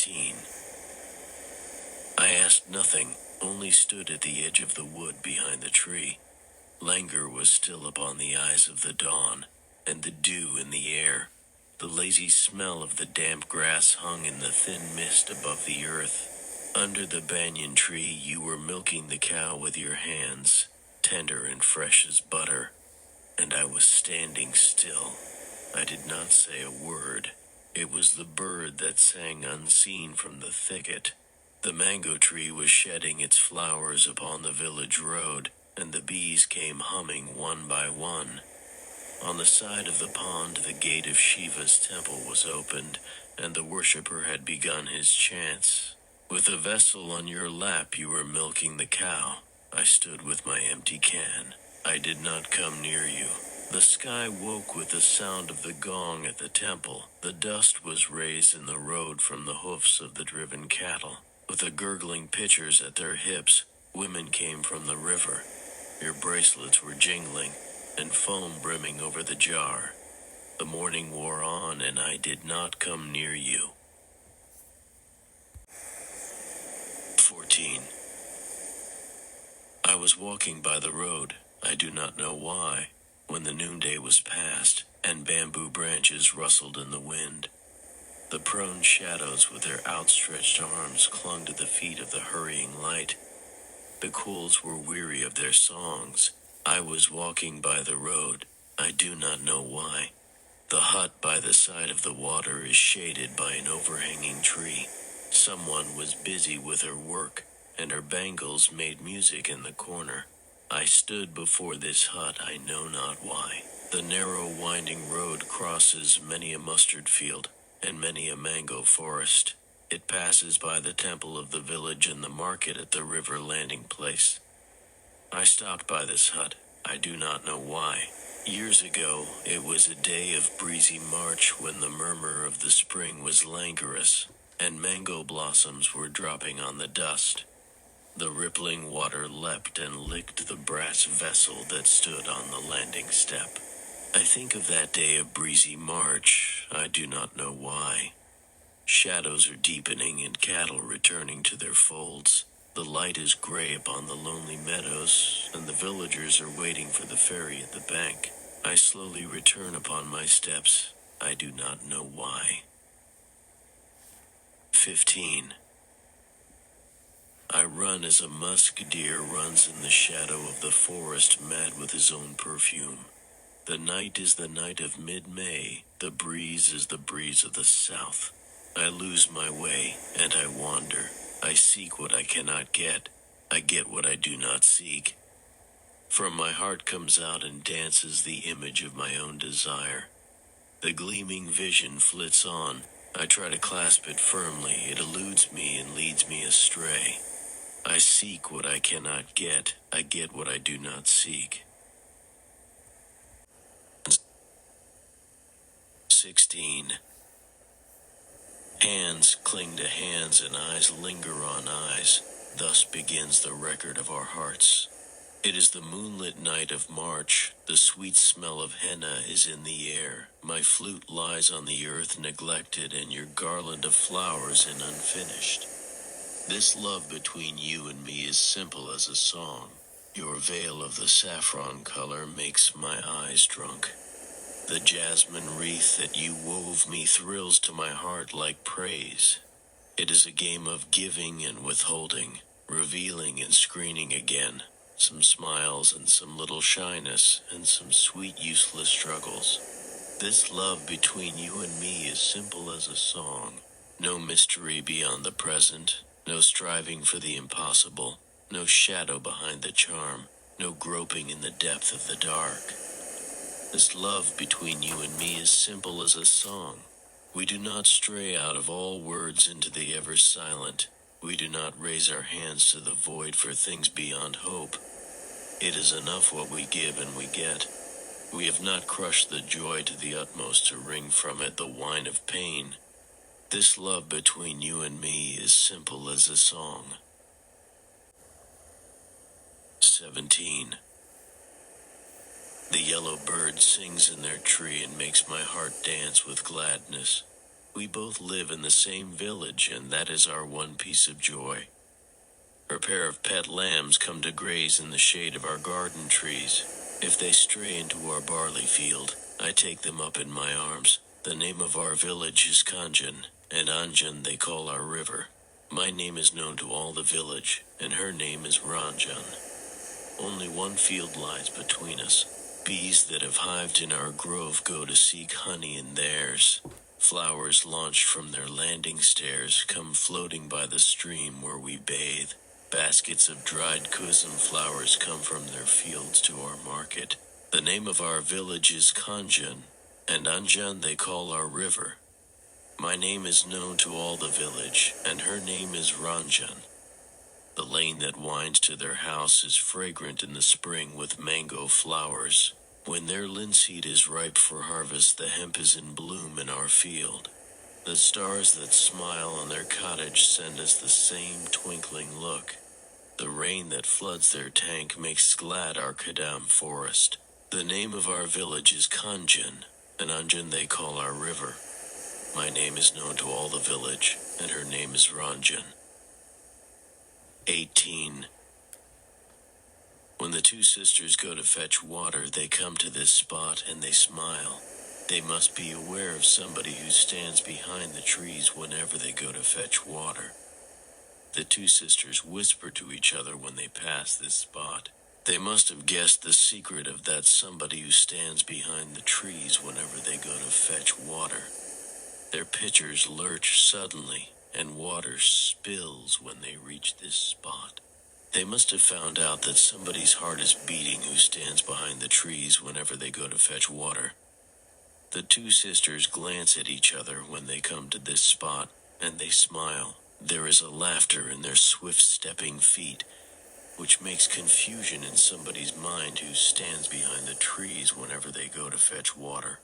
18. I asked nothing, only stood at the edge of the wood behind the tree. Languor was still upon the eyes of the dawn, and the dew in the air. The lazy smell of the damp grass hung in the thin mist above the earth. Under the banyan tree you were milking the cow with your hands, tender and fresh as butter, and I was standing still. I did not say a word. It was the bird that sang unseen from the thicket. The mango tree was shedding its flowers upon the village road, and the bees came humming one by one. On the side of the pond the gate of Shiva's temple was opened, and the worshipper had begun his chants. With a vessel on your lap you were milking the cow. I stood with my empty can. I did not come near you. The sky woke with the sound of the gong at the temple. The dust was raised in the road from the hoofs of the driven cattle. With the gurgling pitchers at their hips, women came from the river. Your bracelets were jingling, and foam brimming over the jar. The morning wore on, and I did not come near you. 14. I was walking by the road, I do not know why, when the noonday was past, and bamboo branches rustled in the wind. The prone shadows with their outstretched arms clung to the feet of the hurrying light. The quills were weary of their songs. I was walking by the road, I do not know why. The hut by the side of the water is shaded by an overhanging tree. Someone was busy with her work, and her bangles made music in the corner. I stood before this hut, I know not why. The narrow winding road crosses many a mustard field, and many a mango forest. It passes by the temple of the village and the market at the river landing place. I stopped by this hut, I do not know why. Years ago, it was a day of breezy March when the murmur of the spring was languorous, and mango blossoms were dropping on the dust. The rippling water leapt and licked the brass vessel that stood on the landing step. I think of that day of breezy March, I do not know why. Shadows are deepening and cattle returning to their folds. The light is gray upon the lonely meadows, and the villagers are waiting for the ferry at the bank. I slowly return upon my steps, I do not know why. 15. I run as a musk deer runs in the shadow of the forest, mad with his own perfume. The night is the night of mid-May, the breeze is the breeze of the south. I lose my way, and I wander. I seek what I cannot get. I get what I do not seek. From my heart comes out and dances the image of my own desire. The gleaming vision flits on. I try to clasp it firmly. It eludes me and leads me astray. I seek what I cannot get. I get what I do not seek. 16. Hands cling to hands and eyes linger on eyes. Thus begins the record of our hearts. It is the moonlit night of March. The sweet smell of henna is in the air. My flute lies on the earth neglected, and your garland of flowers is unfinished. This love between you and me is simple as a song. Your veil of the saffron color makes my eyes drunk. The jasmine wreath that you wove me thrills to my heart like praise. It is a game of giving and withholding, revealing and screening again. Some smiles and some little shyness and some sweet useless struggles. This love between you and me is simple as a song. No mystery beyond the present, no striving for the impossible, no shadow behind the charm, no groping in the depth of the dark. This love between you and me is simple as a song. We do not stray out of all words into the ever silent. We do not raise our hands to the void for things beyond hope. It is enough what we give and we get. We have not crushed the joy to the utmost to wring from it the wine of pain. This love between you and me is simple as a song. 17. The yellow bird sings in their tree and makes my heart dance with gladness. We both live in the same village, and that is our one piece of joy. Her pair of pet lambs come to graze in the shade of our garden trees. If they stray into our barley field, I take them up in my arms. The name of our village is Kanjan, and Anjan they call our river. My name is known to all the village, and her name is Ranjan. Only one field lies between us. Bees that have hived in our grove go to seek honey in theirs. Flowers launched from their landing stairs come floating by the stream where we bathe. Baskets of dried kusum flowers come from their fields to our market. The name of our village is Kanjan, and Anjan they call our river. My name is known to all the village, and her name is Ranjan. The lane that winds to their house is fragrant in the spring with mango flowers. When their linseed is ripe for harvest, the hemp is in bloom in our field. The stars that smile on their cottage send us the same twinkling look. The rain that floods their tank makes glad our Kadam forest. The name of our village is Kanjan, and Anjan they call our river. My name is known to all the village, and her name is Ranjan. 18. When the two sisters go to fetch water, they come to this spot and they smile. They must be aware of somebody who stands behind the trees whenever they go to fetch water. The two sisters whisper to each other when they pass this spot. They must have guessed the secret of that somebody who stands behind the trees whenever they go to fetch water. Their pitchers lurch suddenly, and water spills when they reach this spot. They must have found out that somebody's heart is beating who stands behind the trees whenever they go to fetch water. The two sisters glance at each other when they come to this spot, and they smile. There is a laughter in their swift-stepping feet, which makes confusion in somebody's mind who stands behind the trees whenever they go to fetch water.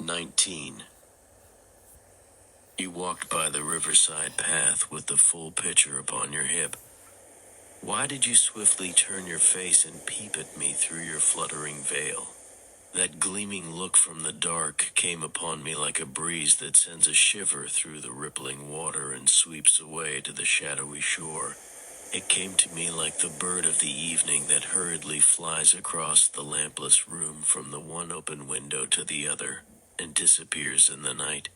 19. You walked by the riverside path with the full pitcher upon your hip. Why did you swiftly turn your face and peep at me through your fluttering veil? That gleaming look from the dark came upon me like a breeze that sends a shiver through the rippling water and sweeps away to the shadowy shore. It came to me like the bird of the evening that hurriedly flies across the lampless room from the one open window to the other, and disappears in the night.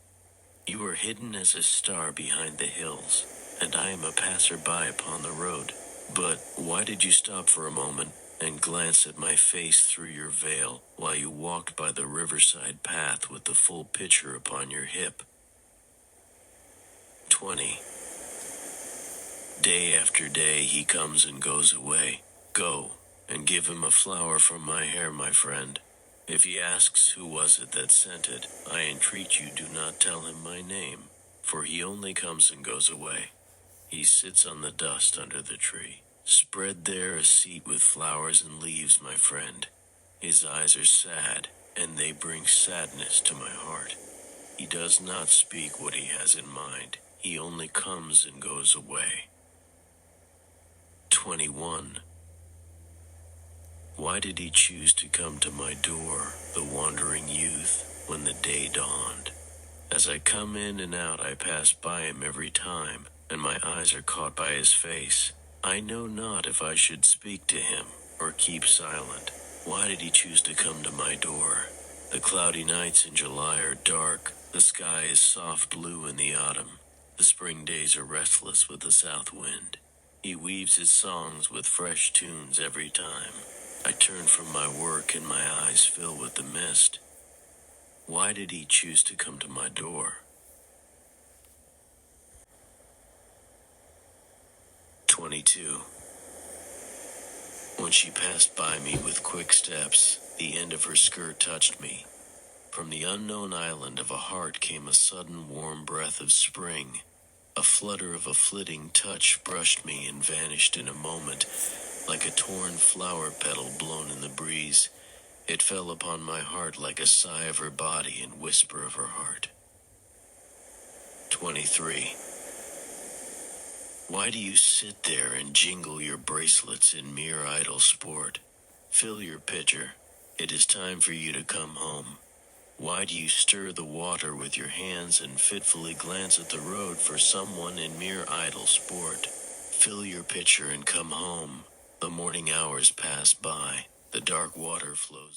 You are hidden as a star behind the hills, and I am a passer-by upon the road. But why did you stop for a moment and glance at my face through your veil while you walked by the riverside path with the full pitcher upon your hip? 20. Day after day he comes and goes away. Go, and give him a flower from my hair, my friend. If he asks who was it that sent it, I entreat you do not tell him my name, for he only comes and goes away. He sits on the dust under the tree. Spread there a seat with flowers and leaves, my friend. His eyes are sad, and they bring sadness to my heart. He does not speak what he has in mind. He only comes and goes away. 21. Why did he choose to come to my door, the wandering youth, when the day dawned? As I come in and out, I pass by him every time, and my eyes are caught by his face. I know not if I should speak to him or keep silent. Why did he choose to come to my door? The cloudy nights in July are dark. The sky is soft blue in the autumn. The spring days are restless with the south wind. He weaves his songs with fresh tunes every time. I turn from my work and my eyes fill with the mist. Why did he choose to come to my door? 22. When she passed by me with quick steps, the end of her skirt touched me. From the unknown island of a heart came a sudden warm breath of spring. A flutter of a flitting touch brushed me and vanished in a moment, like a torn flower petal blown in the breeze. It fell upon my heart like a sigh of her body and whisper of her heart. 23. Why do you sit there and jingle your bracelets in mere idle sport? Fill your pitcher. It is time for you to come home. Why do you stir the water with your hands and fitfully glance at the road for someone in mere idle sport? Fill your pitcher and come home. The morning hours pass by. The dark water flows.